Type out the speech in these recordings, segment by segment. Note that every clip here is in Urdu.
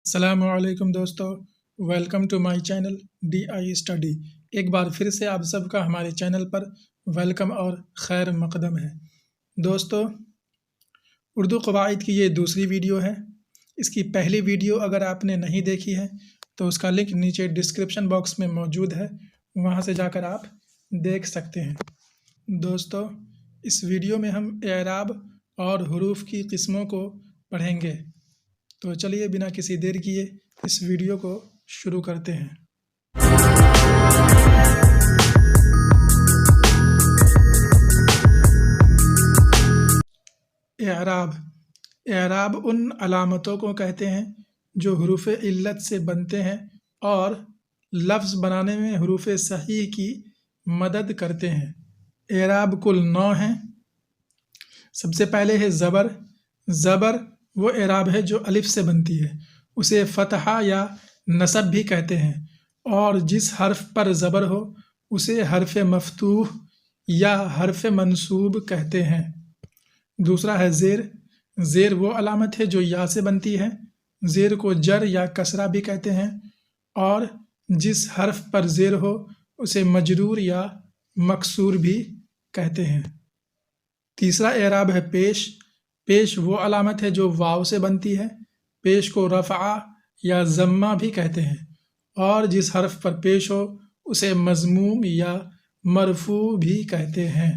السلام علیکم دوستو، welcome to my channel D I study. ایک بار پھر سے آپ سب کا ہمارے چینل پر ویلکم اور خیر مقدم ہے۔ دوستو، اردو قواعد کی یہ دوسری ویڈیو ہے۔ اس کی پہلی ویڈیو اگر آپ نے نہیں دیکھی ہے تو اس کا لنک نیچے ڈسکرپشن باکس میں موجود ہے، وہاں سے جا کر آپ دیکھ سکتے ہیں۔ دوستو، اس ویڈیو میں ہم اعراب اور حروف کی قسموں کو پڑھیں گے، تو چلیے بنا کسی دیر کیے اس ویڈیو کو شروع کرتے ہیں۔ اعراب ان علامتوں کو کہتے ہیں جو حروف علت سے بنتے ہیں اور لفظ بنانے میں حروف صحیح کی مدد کرتے ہیں۔ اعراب کل 9 ہیں۔ سب سے پہلے ہے زبر۔ زبر وہ اعراب ہے جو الف سے بنتی ہے، اسے فتحہ یا نصب بھی کہتے ہیں، اور جس حرف پر زبر ہو اسے حرف مفتوح یا حرف منصوب کہتے ہیں۔ دوسرا ہے زیر۔ زیر وہ علامت ہے جو یا سے بنتی ہے، زیر کو جر یا کسرہ بھی کہتے ہیں، اور جس حرف پر زیر ہو اسے مجرور یا مکسور بھی کہتے ہیں۔ تیسرا اعراب ہے پیش۔ پیش وہ علامت ہے جو واو سے بنتی ہے، پیش کو رفعہ یا ضمہ بھی کہتے ہیں، اور جس حرف پر پیش ہو اسے مضموم یا مرفوع بھی کہتے ہیں۔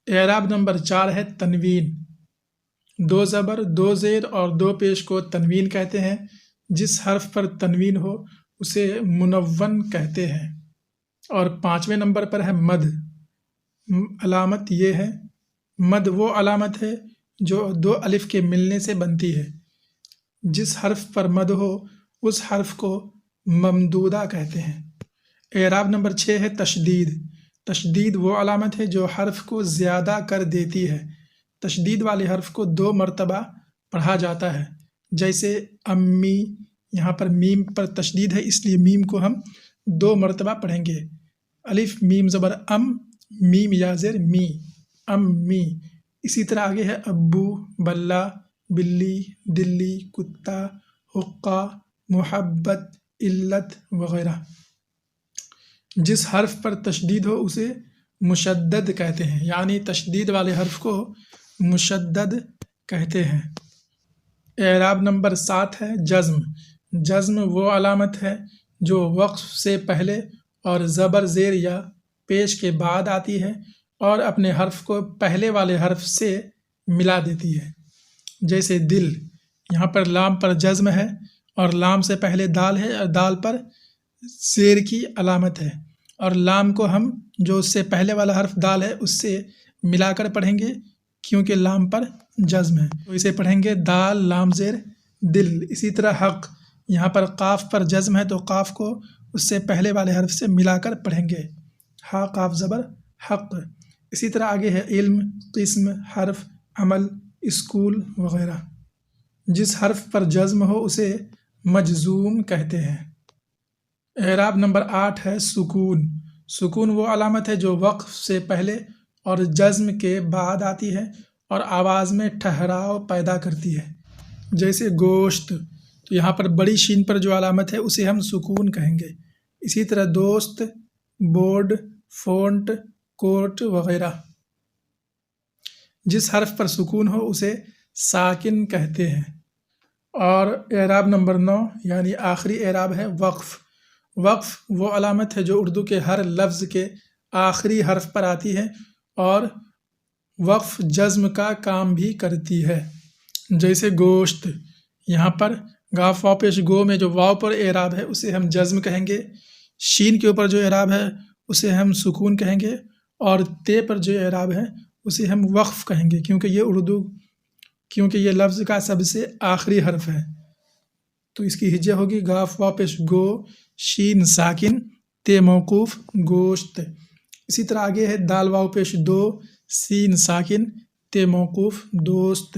اعراب نمبر 4 ہے تنوین۔ 2 زبر، 2 زیر اور 2 پیش کو تنوین کہتے ہیں، جس حرف پر تنوین ہو اسے منون کہتے ہیں۔ اور 5ویں نمبر پر ہے مد۔ علامت یہ ہے، مد وہ علامت ہے جو 2 الف کے ملنے سے بنتی ہے، جس حرف پر مد ہو اس حرف کو ممدودہ کہتے ہیں۔ اعراب نمبر 6 ہے تشدید۔ تشدید وہ علامت ہے جو حرف کو زیادہ کر دیتی ہے۔ تشدید والے حرف کو 2 مرتبہ پڑھا جاتا ہے، جیسے امی، یہاں پر میم پر تشدید ہے اس لیے میم کو ہم 2 مرتبہ پڑھیں گے۔ الف میم زبر ام، میم یا زیر می، امی۔ اسی طرح آگے ہے ابو، بلہ، بلی، دلی، کتا، حقہ، محبت، علت وغیرہ۔ جس حرف پر تشدید ہو اسے مشدد کہتے ہیں، یعنی تشدید والے حرف کو مشدد کہتے ہیں۔ اعراب نمبر 7 ہے جزم۔ جزم وہ علامت ہے جو وقف سے پہلے اور زبر زیر یا پیش کے بعد آتی ہے اور اپنے حرف کو پہلے والے حرف سے ملا دیتی ہے، جیسے دل، یہاں پر لام پر جزم ہے اور لام سے پہلے دال ہے اور دال پر زیر کی علامت ہے، اور لام کو ہم جو اس سے پہلے والا حرف دال ہے اس سے ملا کر پڑھیں گے کیونکہ لام پر جزم ہے، تو اسے پڑھیں گے دال لام زیر دل۔ اسی طرح حق، یہاں پر قاف پر جزم ہے تو قاف کو اس سے پہلے والے حرف سے ملا کر پڑھیں گے، ہا قاف زبر حق۔ اسی طرح آگے ہے علم، قسم، حرف، عمل، اسکول وغیرہ۔ جس حرف پر جزم ہو اسے مجزوم کہتے ہیں۔ اعراب نمبر 8 ہے سکون۔ سکون وہ علامت ہے جو وقف سے پہلے اور جزم کے بعد آتی ہے اور آواز میں ٹھہراؤ پیدا کرتی ہے، جیسے گوشت، تو یہاں پر بڑی شین پر جو علامت ہے اسے ہم سکون کہیں گے۔ اسی طرح دوست، بورڈ، فونٹ، کوٹ وغیرہ۔ جس حرف پر سکون ہو اسے ساکن کہتے ہیں۔ اور اعراب نمبر 9 یعنی آخری اعراب ہے وقف۔ وقف وہ علامت ہے جو اردو کے ہر لفظ کے آخری حرف پر آتی ہے اور وقف جزم کا کام بھی کرتی ہے، جیسے گوشت، یہاں پر گاف واو پیش گو میں جو واو پر اعراب ہے اسے ہم جزم کہیں گے، شین کے اوپر جو اعراب ہے اسے ہم سکون کہیں گے، اور تے پر جو اعراب ہے اسے ہم وقف کہیں گے کیونکہ یہ لفظ کا سب سے آخری حرف ہے، تو اس کی ہجہ ہوگی گاف واو پیش گو، شین ساکن، تے موقوف، گوشت۔ اسی طرح آگے ہے دال واو پیش دو، سین ساکن، تے موقوف، دوست،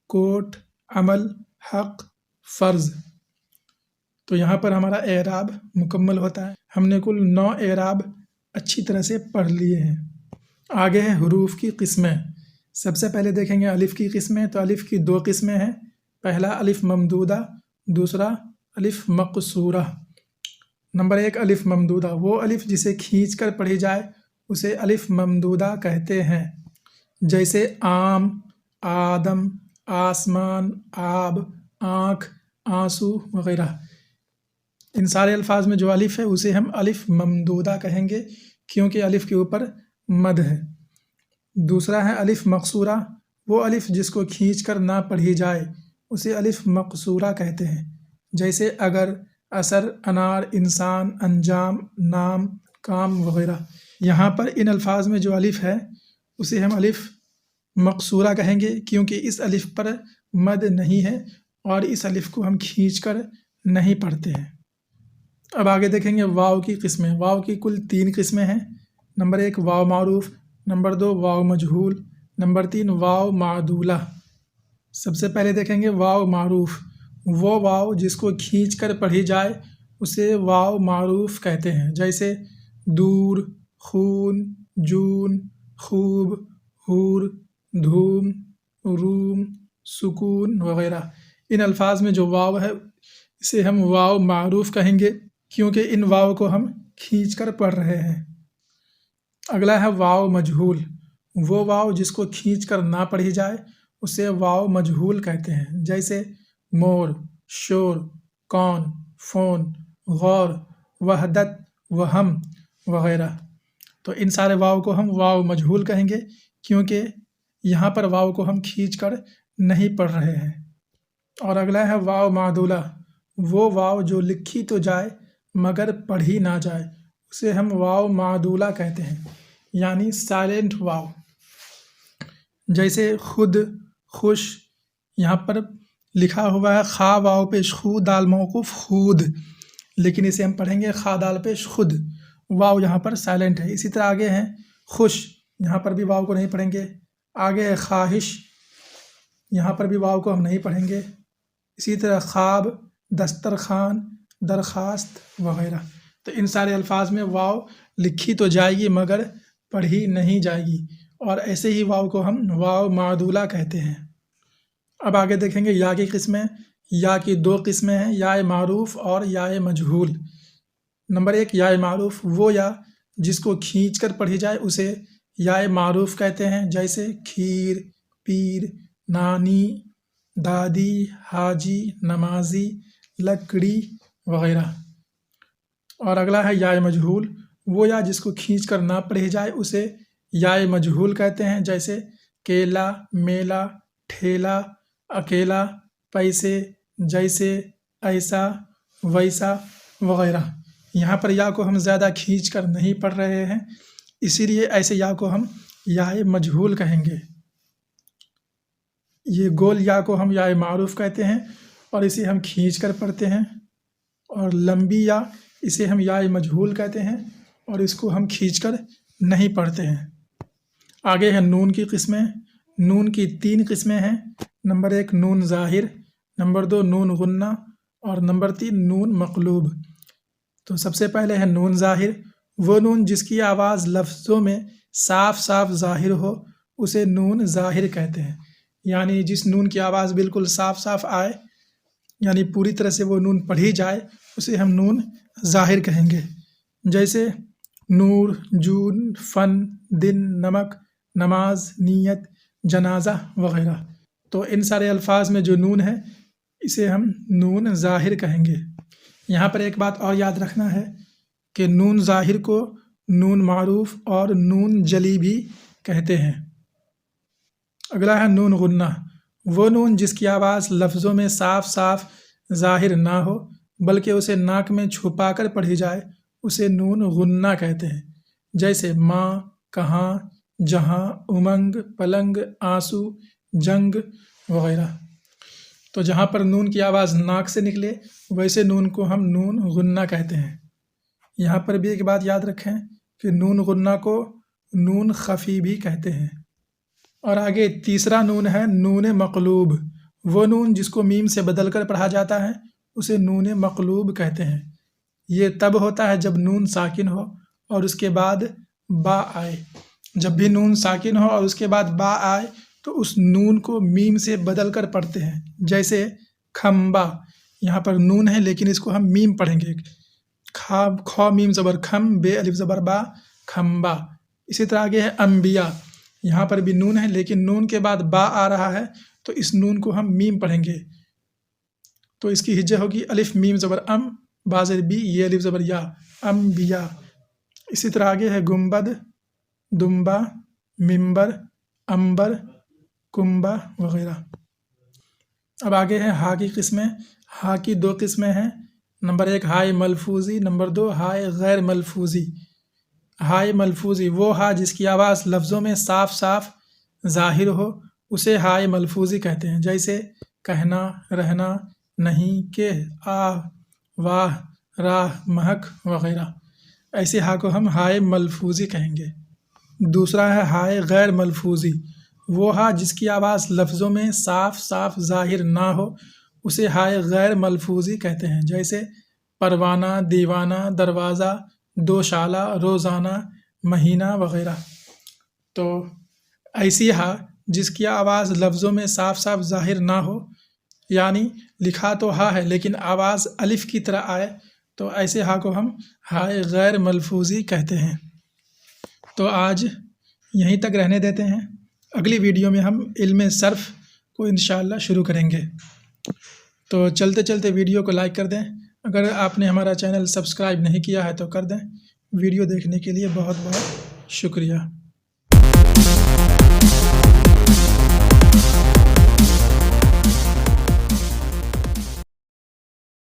کوٹ، عمل، حق، فرض۔ تو یہاں پر ہمارا اعراب مکمل ہوتا ہے۔ ہم نے کل 9 اعراب اچھی طرح سے پڑھ لیے ہیں۔ آگے ہے حروف کی قسمیں۔ سب سے پہلے دیکھیں گے الف کی قسمیں، تو الف کی 2 قسمیں ہیں۔ پہلا الف ممدودہ دوسرا الف مقصورہ، نمبر 1 الف ممدودہ، وہ الف جسے کھینچ کر پڑھی جائے اسے الف ممدودہ کہتے ہیں، جیسے آم، آدم، آسمان، آب، آنکھ، آنسو وغیرہ۔ ان سارے الفاظ میں جو الف ہے اسے ہم الف ممدودہ کہیں گے کیونکہ الف کے اوپر مد ہے۔ دوسرا ہے الف مقصورہ، وہ الف جس کو کھینچ کر نہ پڑھی جائے اسے الف مقصورہ کہتے ہیں، جیسے اگر، اثر، انار، انسان، انجام، نام، کام وغیرہ۔ یہاں پر ان الفاظ میں جو الف ہے اسے ہم الف مقصورہ کہیں گے کیونکہ اس الف پر مد نہیں ہے اور اس الف کو ہم کھینچ کر نہیں پڑھتے ہیں۔ اب آگے دیکھیں گے واو کی قسمیں۔ واو کی کل 3 قسمیں ہیں۔ نمبر 1 واو معروف، نمبر 2 واو مجہول، نمبر 3 واو معدولہ۔ سب سے پہلے دیکھیں گے واو معروف، وہ واو جس کو کھینچ کر پڑھی جائے اسے واو معروف کہتے ہیں، جیسے دور، خون، جون، خوب، حور، دھوم، روم، سکون وغیرہ۔ ان الفاظ میں جو واو ہے اسے ہم واو معروف کہیں گے کیونکہ ان واو کو ہم کھینچ کر پڑھ رہے ہیں۔ اگلا ہے واو مجہول، وہ واو جس کو کھینچ کر نہ پڑھی جائے اسے واو مجہول کہتے ہیں، جیسے مور، شور، کون، فون، غور، وحدت، وہم وغیرہ۔ تو ان سارے واو کو ہم واو مجہول کہیں گے کیونکہ یہاں پر واو کو ہم کھینچ کر نہیں پڑھ رہے ہیں۔ اور اگلا ہے واو معدولہ، وہ واو جو لکھی تو جائے مگر پڑھی نہ جائے اسے ہم واو معدولہ کہتے ہیں، یعنی سائلنٹ واو، جیسے خود، خوش۔ یہاں پر لکھا ہوا ہے خا واو پیش خو دال موقوف خود، لیکن اسے ہم پڑھیں گے خا دال پیش خود، واو یہاں پر سائلنٹ ہے۔ اسی طرح آگے ہیں خوش، یہاں پر بھی واو کو نہیں پڑھیں گے۔ آگے ہے خواہش، یہاں پر بھی واو کو ہم نہیں پڑھیں گے۔ اسی طرح خواب، دسترخوان، درخواست وغیرہ۔ تو ان سارے الفاظ میں واو لکھی تو جائے گی مگر پڑھی نہیں جائے گی، اور ایسے ہی واو کو ہم واو معدولہ کہتے ہیں۔ اب آگے دیکھیں گے یا کی قسمیں۔ یا کی 2 قسمیں ہیں، یا معروف اور یا مجہول۔ نمبر 1 یا معروف، وہ یا جس کو کھینچ کر پڑھی جائے اسے یا معروف کہتے ہیں، جیسے کھیر، پیر، نانی، دادی، حاجی، نمازی، لکڑی وغیرہ۔ اور اگلا ہے یا مجہول، وہ یا جس کو کھینچ کر نہ پڑھی جائے اسے یا مجہول کہتے ہیں، جیسے کیلا، میلا، ٹھیلا، اکیلا، پیسے، جیسے، ایسا، ویسا وغیرہ۔ یہاں پر یا کو ہم زیادہ کھینچ کر نہیں پڑھ رہے ہیں، اسی لیے ایسے یا کو ہم یا مجہول کہیں گے۔ یہ گول یا کو ہم یا معروف کہتے ہیں اور اسے ہم کھینچ کر پڑھتے ہیں، اور لمبی یا اسے ہم یا مجہول کہتے ہیں اور اس کو ہم کھینچ کر نہیں پڑھتے ہیں۔ آگے ہے نون کی قسمیں۔ نون کی 3 قسمیں ہیں۔ نمبر 1 نون ظاہر، نمبر 2 نون غنہ اور نمبر 3 نون مقلوب۔ تو سب سے پہلے ہے نون ظاہر، وہ نون جس کی آواز لفظوں میں صاف صاف ظاہر ہو اسے نون ظاہر کہتے ہیں، یعنی جس نون کی آواز بالکل صاف صاف آئے، یعنی پوری طرح سے وہ نون پڑھی جائے اسے ہم نون ظاہر کہیں گے، جیسے نور، جون، فن، دن، نمک، نماز، نیت، جنازہ وغیرہ۔ تو ان سارے الفاظ میں جو نون ہے اسے ہم نون ظاہر کہیں گے۔ یہاں پر ایک بات اور یاد رکھنا ہے کہ نون ظاہر کو نون معروف اور نون جلی بھی کہتے ہیں۔ اگلا ہے نون غنہ، وہ نون جس کی آواز لفظوں میں صاف صاف ظاہر نہ ہو بلکہ اسے ناک میں چھپا کر پڑھی جائے اسے نون غنہ کہتے ہیں، جیسے ماں، کہاں، جہاں، امنگ، پلنگ، آنسو، جنگ وغیرہ۔ تو جہاں پر نون کی آواز ناک سے نکلے ویسے نون کو ہم نون غنہ کہتے ہیں۔ یہاں پر بھی ایک بات یاد رکھیں کہ نون غنہ کو نون خفی بھی کہتے ہیں۔ اور آگے تیسرا نون ہے نون مقلوب، وہ نون جس کو میم سے بدل کر پڑھا جاتا ہے اسے نون مقلوب کہتے ہیں۔ یہ تب ہوتا ہے جب نون ساکن ہو اور اس کے بعد با آئے۔ جب بھی نون ساکن ہو اور اس کے بعد با آئے تو اس نون کو میم سے بدل کر پڑھتے ہیں، جیسے کھمبا، یہاں پر نون ہے لیکن اس کو ہم میم پڑھیں گے، کھا میم زبر کھم، بے الف زبر با، کھمبا۔ اسی طرح آگے ہے انبیاء، یہاں پر بھی نون ہے لیکن نون کے بعد با آ رہا ہے تو اس نون کو ہم میم پڑھیں گے، تو اس کی ہجہ ہوگی الف میم زبر ام، با زیر بی، یہ الف زبر یا، انبیاء۔ اسی طرح آگے ہے گنبد، دمبا، ممبر، امبر، کنبا وغیرہ۔ اب آگے ہے ہا کی قسمیں۔ ہا کی 2 قسمیں ہیں، نمبر 1 ہائے ملفوظی، نمبر 2 ہائے غیر ملفوظی۔ ہائے ملفوظی وہ ہا جس کی آواز لفظوں میں صاف صاف ظاہر ہو، اسے ہائے ملفوظی کہتے ہیں، جیسے کہنا، رہنا، نہیں، کہ، آہ، واہ، راہ، مہک وغیرہ۔ ایسے ہا کو ہم ہائے ملفوظی کہیں گے۔ دوسرا ہے ہائے غیر ملفوظی، وہ ہا جس کی آواز لفظوں میں صاف صاف ظاہر نہ ہو، اسے ہائے غیر ملفوظی کہتے ہیں، جیسے پروانہ، دیوانہ، دروازہ، دوشالہ، روزانہ، مہینہ وغیرہ۔ تو ایسی ہا جس کی آواز لفظوں میں صاف صاف ظاہر نہ ہو، یعنی لکھا تو ہا ہے لیکن آواز الف کی طرح آئے، تو ایسے ہا کو ہم ہائے غیر ملفوظی کہتے ہیں۔ تو آج یہیں تک رہنے دیتے ہیں، اگلی ویڈیو میں ہم علم صرف کو انشاءاللہ شروع کریں گے۔ تو چلتے چلتے ویڈیو کو لائک کر دیں، اگر آپ نے ہمارا چینل سبسکرائب نہیں کیا ہے تو کر دیں۔ ویڈیو دیکھنے کے لیے بہت بہت شکریہ۔